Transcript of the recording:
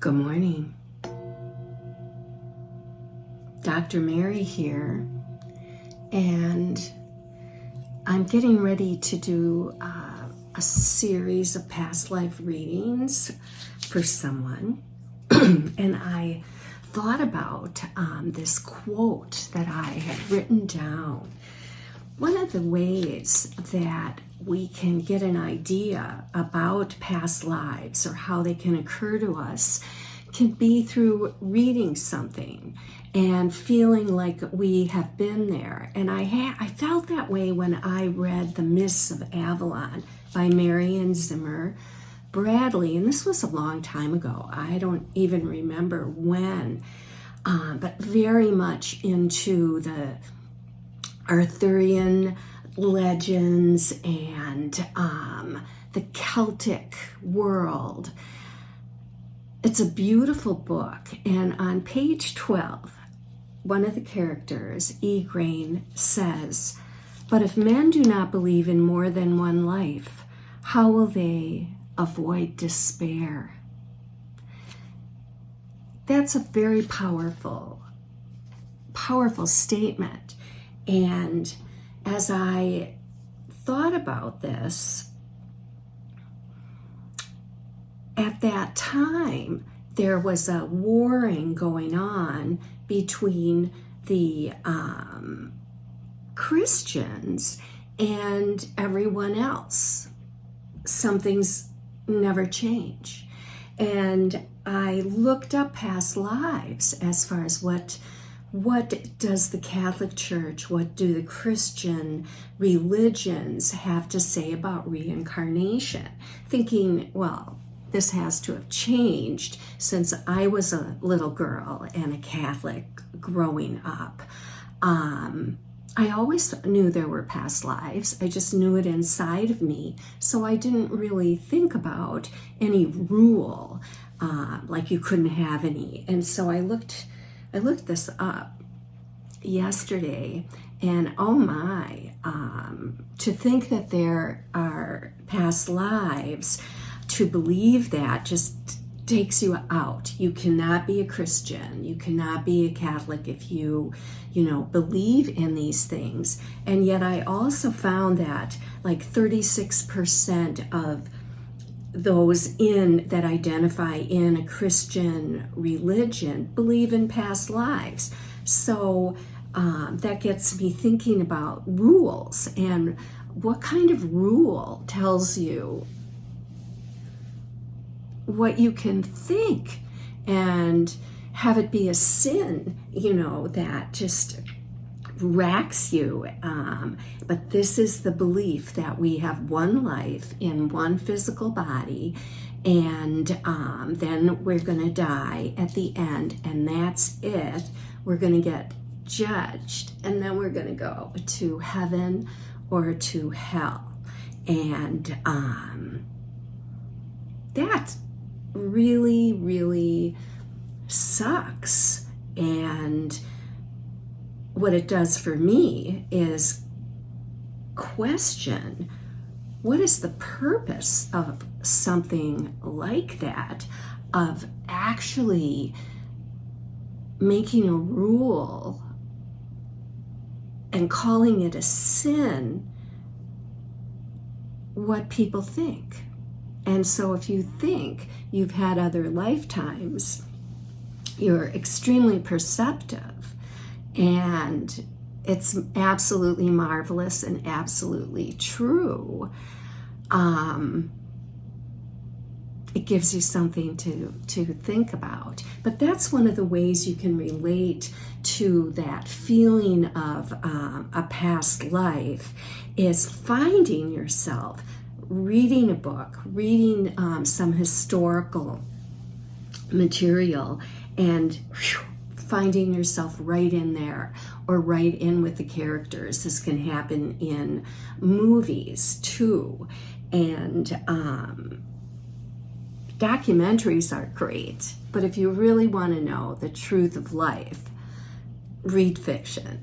Good morning. Dr. Mary here, and I'm getting ready to do a series of past life readings for someone. And I thought about this quote that I had written down. One of the ways that we can get an idea about past lives or how they can occur to us can be through reading something and feeling like we have been there. And I felt that way when I read The Mists of Avalon by Marion Zimmer Bradley. And this was a long time ago. I don't even remember when, but very much into the Arthurian legends and the Celtic world. It's a beautiful book, and on page 12, one of the characters, Igraine, says, "But if men do not believe in more than one life, how will they avoid despair?" That's a very powerful statement. And as I thought about this, at that time, there was a warring going on between the Christians and everyone else. Some things never change. And I looked up past lives as far as what does the Catholic Church, what do the Christian religions have to say about reincarnation? Thinking, well, this has to have changed since I was a little girl and a Catholic growing up. I always knew there were past lives. I just knew it inside of me. So I didn't really think about any rule, like you couldn't have any. And so I looked this up yesterday, and oh my, to think that there are past lives, to believe that just takes you out. You cannot be a Christian, you cannot be a Catholic if you believe in these things. And yet I also found that like 36% of those that identify in a Christian religion believe in past lives. So that gets me thinking about rules, and what kind of rule tells you what you can think and have it be a sin, that just racks you. But this is the belief that we have one life in one physical body, and then we're going to die at the end, and that's it. We're going to get judged, and then we're going to go to heaven or to hell. And that really, really sucks. And what it does for me is question, what is the purpose of something like that, of actually making a rule and calling it a sin, what people think. And so if you think you've had other lifetimes, you're extremely perceptive, and it's absolutely marvelous and absolutely true. It gives you something to think about. But that's one of the ways you can relate to that feeling of a past life, is finding yourself reading a book, reading some historical material, and finding yourself right in there, or right in with the characters. This can happen in movies too. And documentaries are great, but if you really want to know the truth of life, read fiction.